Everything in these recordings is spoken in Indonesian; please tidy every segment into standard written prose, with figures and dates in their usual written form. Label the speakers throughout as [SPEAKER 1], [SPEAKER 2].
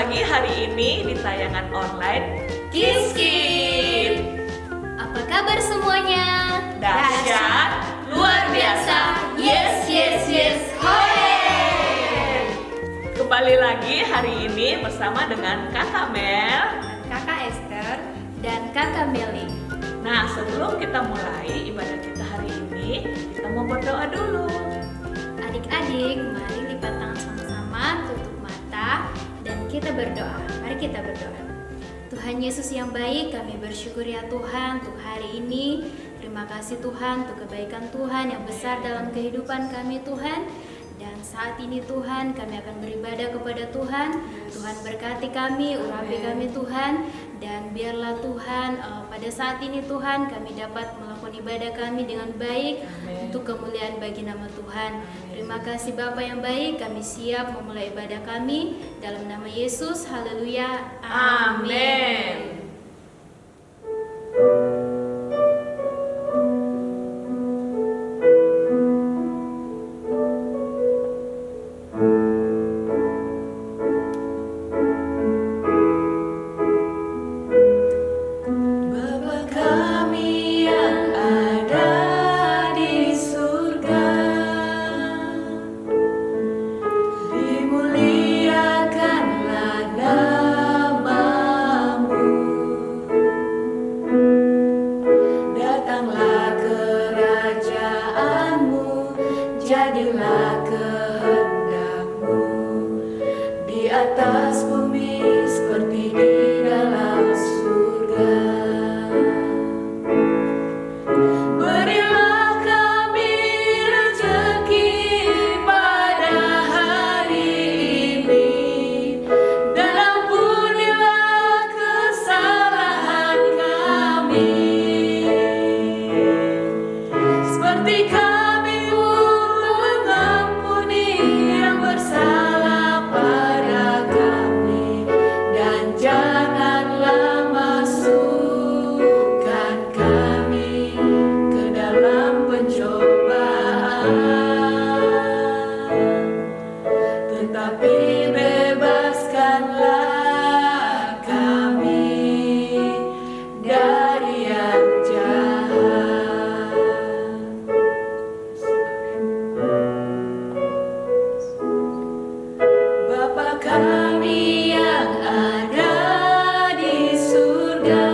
[SPEAKER 1] lagi hari ini di tayangan online
[SPEAKER 2] Kiskit. Apa kabar semuanya?
[SPEAKER 1] Dahsyat, luar biasa,
[SPEAKER 2] Yes, yes, yes, hore!
[SPEAKER 1] Kembali lagi hari ini bersama dengan Kakak Mel,
[SPEAKER 2] Kakak Esther dan Kakak Meli.
[SPEAKER 1] Nah, sebelum kita mulai ibadah kita hari ini, kita mau berdoa dulu.
[SPEAKER 2] Adik-adik, mari lipat tangan sama-sama, tutup mata, dan kita berdoa. Mari kita berdoa. Tuhan Yesus yang baik, kami bersyukur ya Tuhan untuk hari ini. Terima kasih Tuhan untuk kebaikan Tuhan yang besar dalam kehidupan kami Tuhan. Dan saat ini Tuhan, kami akan beribadah kepada Tuhan. Tuhan berkati kami, urapi kami Tuhan. Dan biarlah Tuhan, pada saat ini Tuhan, kami dapat melakukan ibadah kami dengan baik. Untuk kemuliaan bagi nama Tuhan. Terima kasih Bapa yang baik, kami siap memulai ibadah kami. Dalam nama Yesus, haleluya, amin.
[SPEAKER 3] Jadilah kehendak-Mu di atas bumi seperti di dalam surga. Berilah kami rezeki pada hari ini, dan ampunilah kesalahan kami, seperti kami mengampuni yang bersalah pada kami, dan janganlah masukkan kami ke dalam pencobaan, tetapi bebaskanlah kami dari yang jahat. Bapa kami yang ada di surga,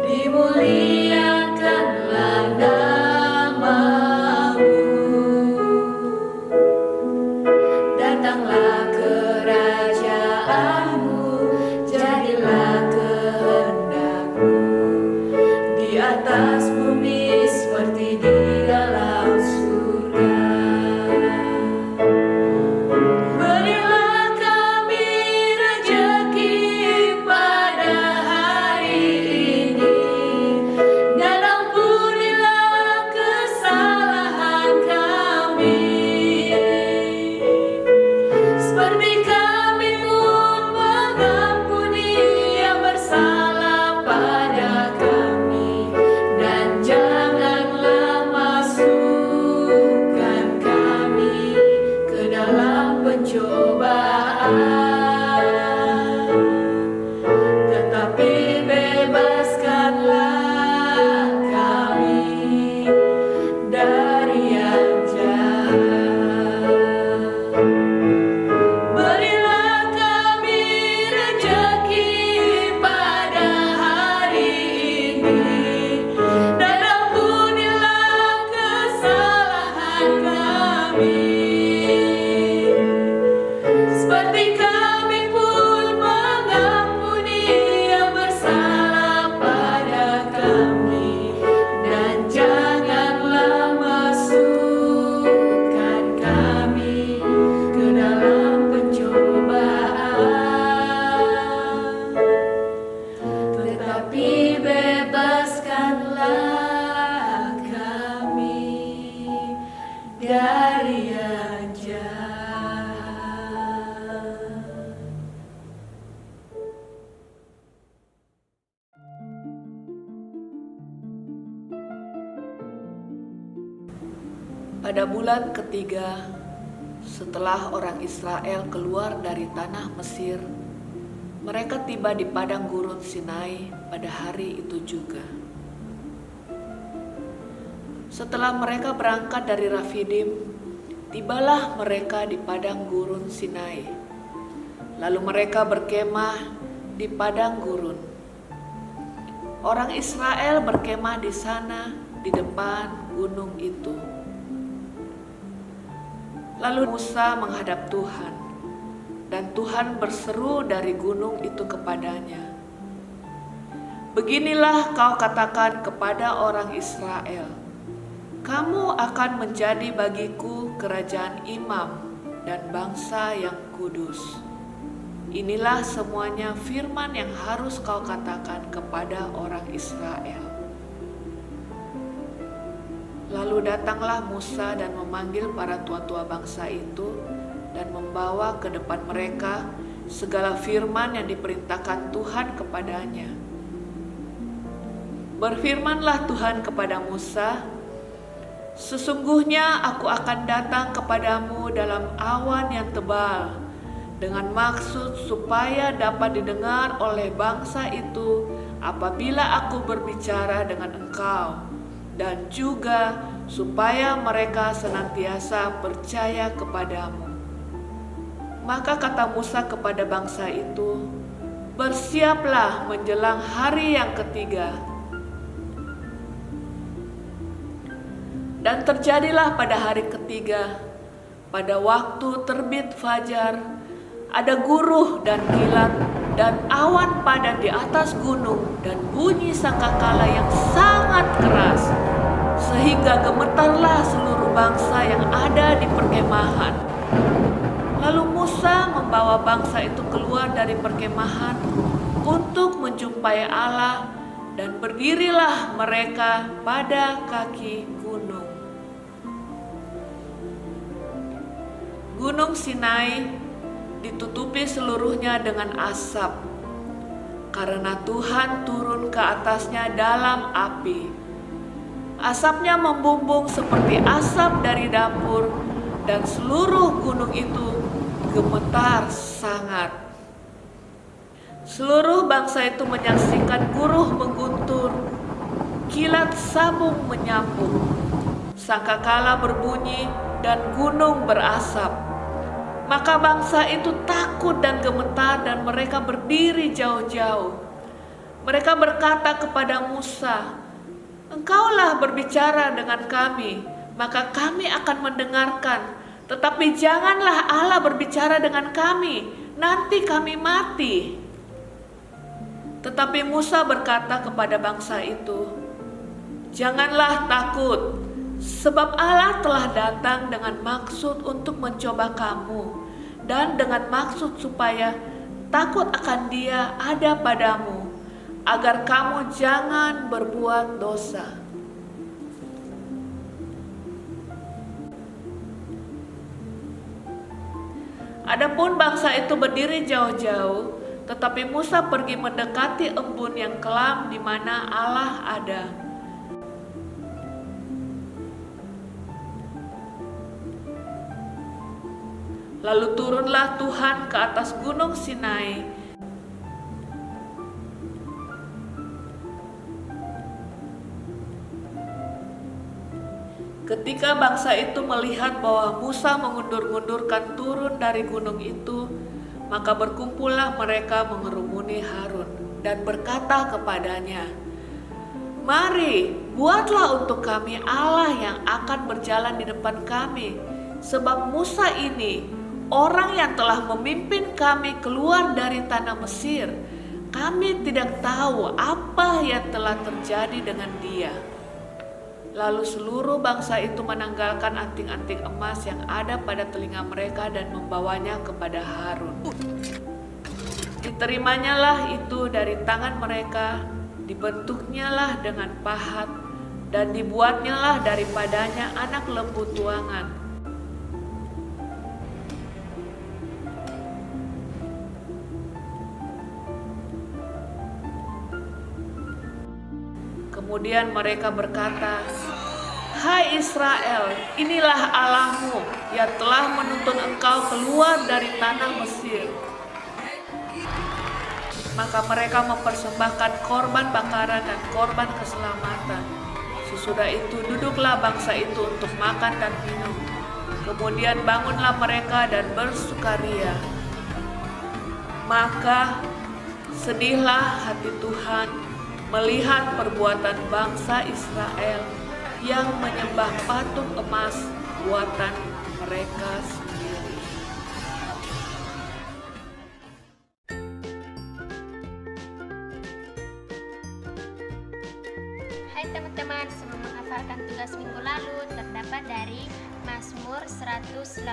[SPEAKER 3] dimuliakanlah nama-Mu, datanglah kerajaan-Mu, jadilah kehendak-Mu di atas bumi seperti di dalam surga. Berilah kami rezeki pada hari ini, dan ampunilah kesalahan kami, seperti kami pun mengampuni yang bersalah pada kami, dan janganlah masukkan kami ke dalam pencobaan, tetapi bebaskanlah kami dari yang jahat. Berilah kami rezeki pada hari ini, dan ampunilah kesalahan kami, seperti kami pun mengampuni yang bersalah pada kami, dan janganlah masukkan kami ke dalam pencobaan, tetapi bebaskanlah kami dari yang jahat.
[SPEAKER 4] Pada bulan ketiga
[SPEAKER 3] Setelah orang Israel keluar dari tanah Mesir, mereka tiba di padang gurun Sinai pada hari itu juga. Setelah mereka berangkat dari Rafidim, tibalah mereka di padang gurun Sinai. Lalu mereka berkemah di padang gurun. Orang Israel berkemah di sana di depan gunung itu. Lalu Musa menghadap Tuhan, dan Tuhan berseru dari gunung itu kepadanya, "Beginilah kau katakan kepada orang Israel, kamu akan menjadi bagiku kerajaan imam dan bangsa yang kudus. Inilah semuanya firman yang harus kau katakan kepada orang Israel." Lalu datanglah Musa dan memanggil para tua-tua bangsa itu dan membawa ke depan mereka segala firman yang diperintahkan Tuhan kepadanya. Berfirmanlah Tuhan kepada Musa, "Sesungguhnya aku akan datang kepadamu dalam awan yang tebal, dengan maksud supaya dapat didengar oleh bangsa itu apabila aku berbicara dengan engkau, dan juga supaya mereka senantiasa percaya kepadamu." Maka kata Musa kepada bangsa itu, "Bersiaplah menjelang hari yang ketiga." Dan terjadilah pada hari ketiga, pada waktu terbit fajar, ada guruh dan kilat dan awan padat di atas gunung dan bunyi sangkakala yang sangat keras, sehingga gemetarlah seluruh bangsa yang ada di perkemahan. Lalu Musa membawa bangsa itu keluar dari perkemahan untuk menjumpai Allah, dan berdirilah mereka pada kaki gunung. Gunung Sinai ditutupi seluruhnya dengan asap, karena Tuhan turun ke atasnya dalam api. Asapnya membumbung seperti asap dari dapur, dan seluruh gunung itu gemetar sangat. Seluruh bangsa itu menyaksikan guruh mengguntur, kilat sabung menyapu, sangkakala berbunyi, dan gunung berasap. Maka bangsa itu takut dan gemetar, dan mereka berdiri jauh-jauh. Mereka berkata kepada Musa, "Engkaulah berbicara dengan kami, maka kami akan mendengarkan. Tetapi janganlah Allah berbicara dengan kami, nanti kami mati." Tetapi Musa berkata kepada bangsa itu, "Janganlah takut, sebab Allah telah datang dengan maksud untuk mencoba kamu, dan dengan maksud supaya takut akan Dia ada padamu, agar kamu jangan berbuat dosa." Adapun bangsa itu berdiri jauh-jauh, tetapi Musa pergi mendekati embun yang kelam di mana Allah ada. Lalu turunlah Tuhan ke atas gunung Sinai. Ketika bangsa itu melihat bahwa Musa mengundur-undurkan turun dari gunung itu, maka berkumpullah mereka mengerumuni Harun dan berkata kepadanya, "Mari, buatlah untuk kami Allah yang akan berjalan di depan kami, sebab Musa ini orang yang telah memimpin kami keluar dari tanah Mesir. Kami tidak tahu apa yang telah terjadi dengan dia." Lalu seluruh bangsa itu menanggalkan anting-anting emas yang ada pada telinga mereka dan membawanya kepada Harun. Diterimanya itu dari tangan mereka, dibentuknyalah dengan pahat, dan dibuatnyalah daripadanya anak lembu tuangan. Kemudian mereka berkata, Hai Israel, inilah Allahmu yang telah menuntun engkau keluar dari tanah Mesir. Maka mereka mempersembahkan korban bakaran dan korban keselamatan. Sesudah itu duduklah bangsa itu untuk makan dan minum. Kemudian bangunlah mereka dan bersukaria. Maka sedihlah hati Tuhan melihat perbuatan bangsa Israel yang menyembah patung emas buatan mereka sendiri.
[SPEAKER 2] Hai teman-teman, sebelum menghafalkan tugas minggu lalu terdapat dari Mazmur 118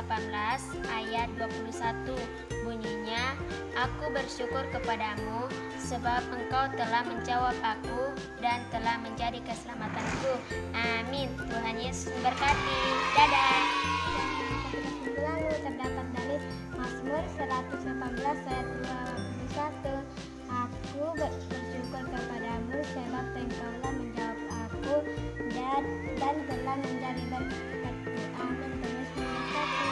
[SPEAKER 2] ayat 21. Bunyinya, aku bersyukur kepadamu sebab engkau telah menjawab aku dan telah menjadi keselamatanku. Amin. Tuhan Yesus memberkati. Dadah. Tugas minggu lalu terdapat dari Mazmur 118 ayat 21. Aku bersyukur kepadamu sebab engkaulah menjawab aku dan telah menjadi berkatku. Amin. Terus memberkati.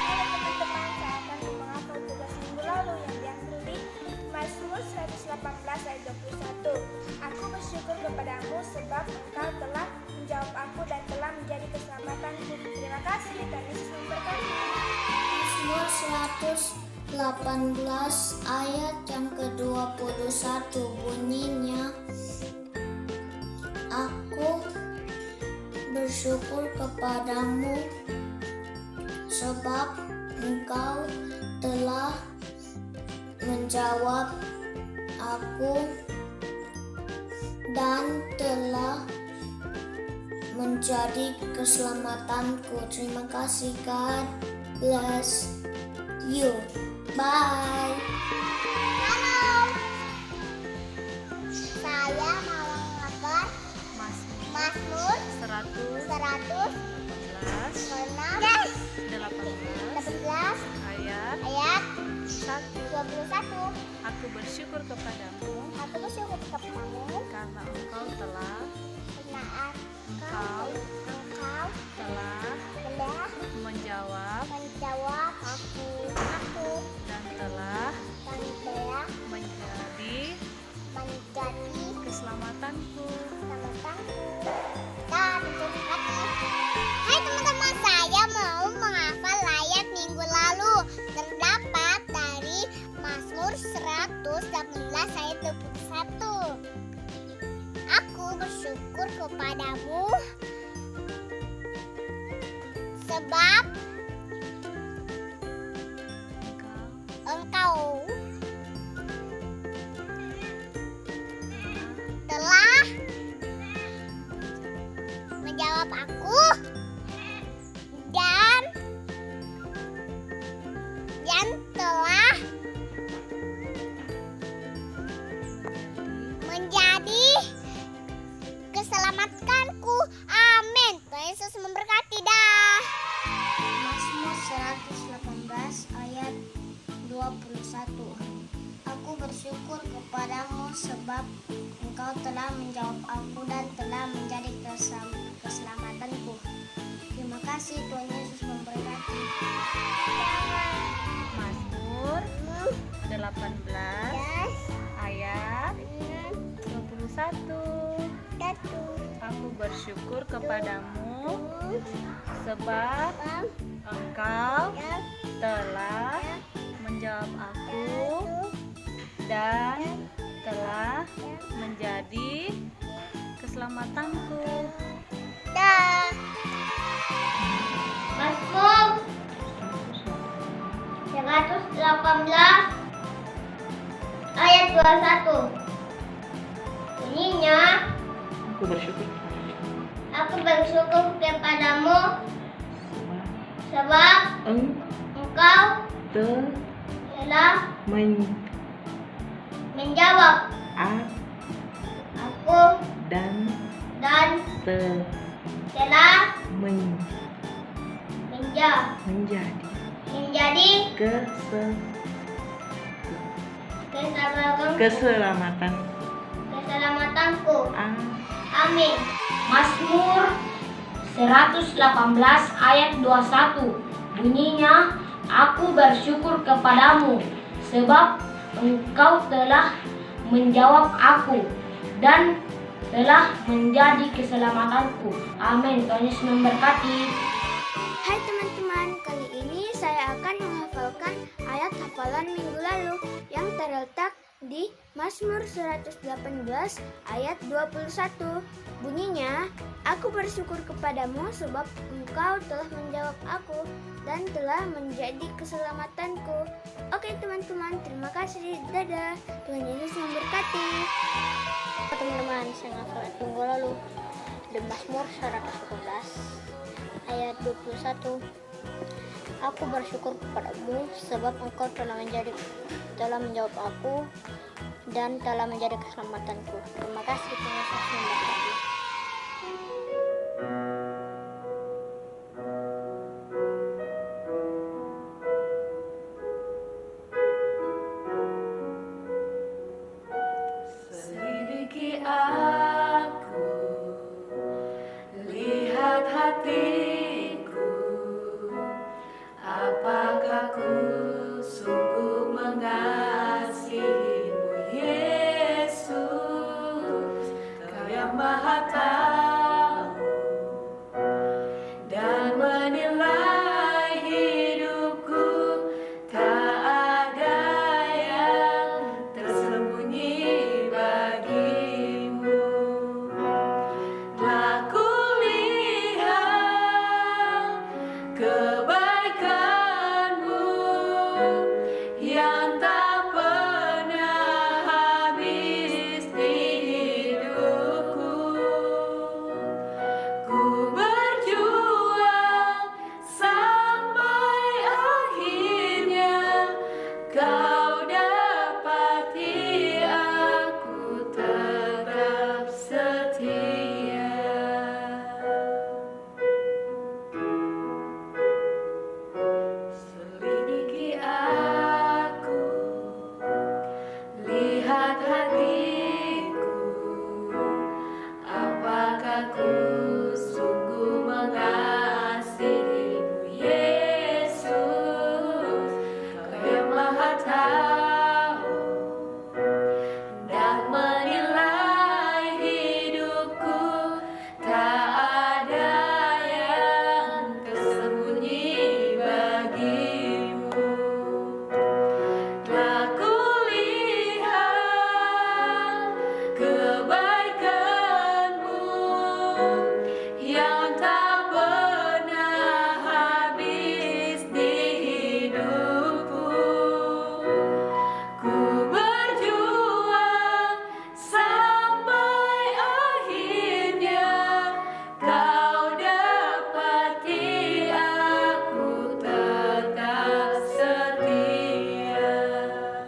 [SPEAKER 4] Halo teman-teman, saya akan menghafal tugas minggu lalu yang diambil di Mazmur 118 ayat 21. Aku bersyukur kepadamu sebab engkau telah menjawab aku dan telah menjadi keselamatanku. Terima kasih, Tuhan Yesus memberkati.
[SPEAKER 5] Mazmur 118 ayat yang ke-21 bunyinya, aku bersyukur kepadamu sebab engkau telah menjawab aku dan telah menjadi keselamatanku. Terima kasih, God bless you. Bye.
[SPEAKER 4] Halo, saya mau menghafal Mazmur 118 ayat 21.
[SPEAKER 1] Aku bersyukur kepadamu
[SPEAKER 4] Aku bersyukur kepadamu
[SPEAKER 1] karena engkau telah
[SPEAKER 4] karena engkau
[SPEAKER 1] telah
[SPEAKER 4] telah
[SPEAKER 1] menjawab
[SPEAKER 4] menjawab aku
[SPEAKER 1] dan telah
[SPEAKER 4] telah
[SPEAKER 1] menjadi
[SPEAKER 4] menjadi
[SPEAKER 1] keselamatanku.
[SPEAKER 4] keselamatanku. Dan terima kasih. Hai teman-teman, saya mau menghafal ayat minggu lalu terdapat dari Mazmur 118 ayat 21. Aku bersyukur kepadamu sebab engkau telah menjawab aku dan telah menjadi keselamatanku. Amin. Tuhan Yesus memberkati. Dah.
[SPEAKER 5] Mazmur 118 ayat 21. Aku bersyukur kepadamu sebab engkau telah menjawab aku dan telah menjadi keselamatanku. Terima kasih, Tuhan Yesus memberkati.
[SPEAKER 1] Mazmur 18 ayat 21. Aku bersyukur kepadamu sebab engkau telah menjawab aku dan telah menjadi keselamatanku.
[SPEAKER 4] Dah.
[SPEAKER 5] Mazmur 118 ayat 21. Bunyinya, aku bersyukur kepadamu sebab engkau telah menjawab aku dan telah menjadi keselamatanku. Amin.
[SPEAKER 6] Mazmur
[SPEAKER 5] 118 ayat 21. Bunyinya, aku bersyukur kepadamu sebab engkau telah menjawab aku dan telah menjadi keselamatanku. Amin. Tuhan Yesus memberkati.
[SPEAKER 4] Hai teman-teman, kali ini saya akan menghafalkan ayat hafalan minggu lalu yang terletak di Mazmur 118 ayat 21. Bunyinya, aku bersyukur kepadamu sebab engkau telah menjawab aku dan telah menjadi keselamatanku. Oke teman-teman, terima kasih. Dadah. Tuhan Yesus memberkati.
[SPEAKER 6] Teman-teman, saya ngafal minggu lalu di Mazmur 118 ayat 21. Aku bersyukur kepadamu sebab engkau telah menjawab aku dan telah menjadi keselamatanku. Terima kasih. Tuhan Yesus memberkati.
[SPEAKER 3] Selidiki aku, lihat hatiku, apakah ku sungguh mengasihimu, Yesus, Kau yang Maha Tahu dan menilai hidupku, tak ada yang tersembunyi bagimu. Telah kulihat kebaikanmu yang tak pernah habis di hidupku. Ku berjuang sampai akhirnya Kau dapati aku tetap setia. Selidiki aku, lihat hatiku, apakah ku sungguh mengasihimu, Yesus, Kau yang Maha Tahu dan menilai hidupku, tak ada yang tersembunyi bagimu. Telah kulihat kebaikanmu yang tak pernah habis di hidupku. Ku berjuang sampai akhirnya Kau dapati aku tetap setia.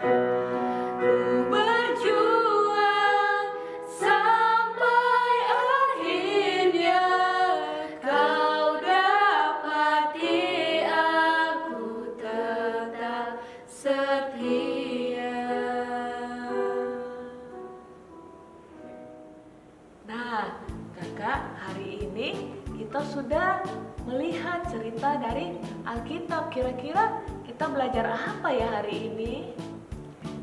[SPEAKER 3] Ku berjuang sampai akhirnya Kau dapati aku tetap setia. Nah, kakak, hari ini kita sudah melihat cerita dari Alkitab. Kira-kira kita belajar apa ya hari ini?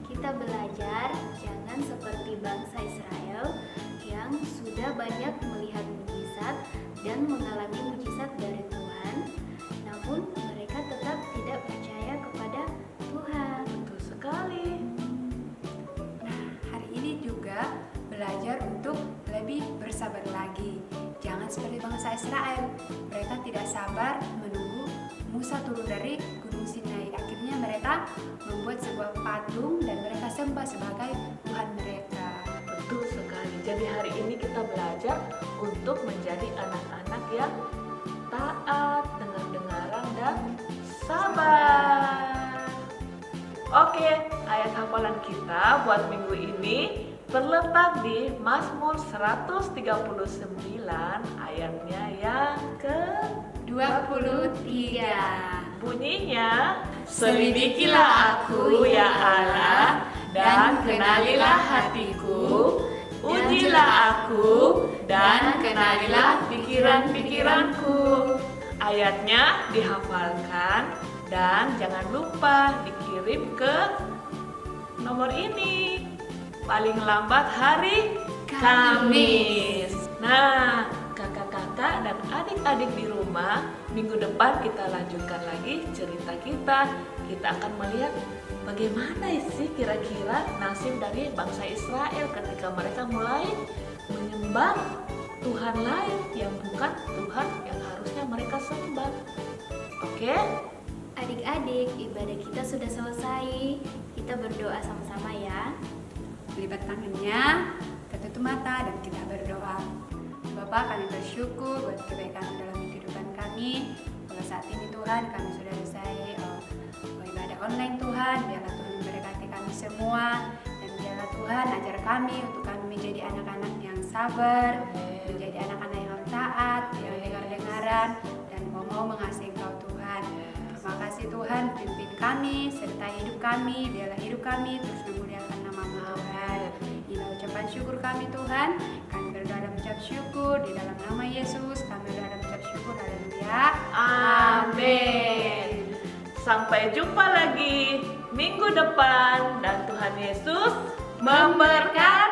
[SPEAKER 2] Kita belajar jangan seperti bangsa Israel yang sudah banyak melihat mujizat dan mengalami mujizat dari Tuhan, namun mereka tetap tidak percaya kepada Tuhan.
[SPEAKER 3] Betul sekali.
[SPEAKER 7] Hari ini juga belajar untuk lebih bersabar lagi. Jangan seperti bangsa Israel. Mereka tidak sabar menunggu Musa turun dari Gunung Sinai. Akhirnya mereka membuat sebuah patung dan mereka sembah sebagai Tuhan mereka.
[SPEAKER 3] Betul sekali. Jadi hari ini kita belajar untuk menjadi anak-anak yang taat, dengar-dengaran dan sabar. Oke, ayat hafalan kita buat minggu ini terletak di Mazmur 139 ayatnya yang
[SPEAKER 7] ke-23.
[SPEAKER 3] Bunyinya, selidikilah aku ya Allah dan kenalilah hatiku, ujilah Kenalilah aku dan kenalilah pikiran-pikiranku. Ayatnya dihafalkan dan jangan lupa dikirim ke nomor ini. Paling lambat hari Kamis. Nah, kakak-kakak dan adik-adik di rumah, minggu depan kita lanjutkan lagi cerita kita. Kita akan melihat bagaimana sih kira-kira nasib dari bangsa Israel ketika mereka mulai menyembah Tuhan lain yang bukan Tuhan yang harusnya mereka sembah. Oke?
[SPEAKER 2] Adik-adik, ibadah kita sudah selesai. Kita berdoa sama-sama ya.
[SPEAKER 7] Lipat tangannya, kita tutup mata dan kita berdoa. Bapak, kami bersyukur buat kebaikan dalam kehidupan kami. Kalau saat ini Tuhan, kami sudah selesai ibadah online Tuhan. Biarlah Tuhan memberkati kami semua. Dan biarlah Tuhan ajar kami untuk kami menjadi anak-anak yang sabar, menjadi anak-anak yang taat, yang dengar-dengaran, dan mau mengasihi Engkau Tuhan. Terima kasih Tuhan, pimpin kami, sertai hidup kami. Biarlah hidup kami terus memuliakan nama-Mu Tuhan. Inilah ucapan syukur kami Tuhan. Kami berdoa dan mengucap syukur di dalam nama Yesus. Kami berdoa dan mengucap syukur. Haleluya.
[SPEAKER 3] Amin. Sampai jumpa lagi minggu depan dan Tuhan Yesus memberkati.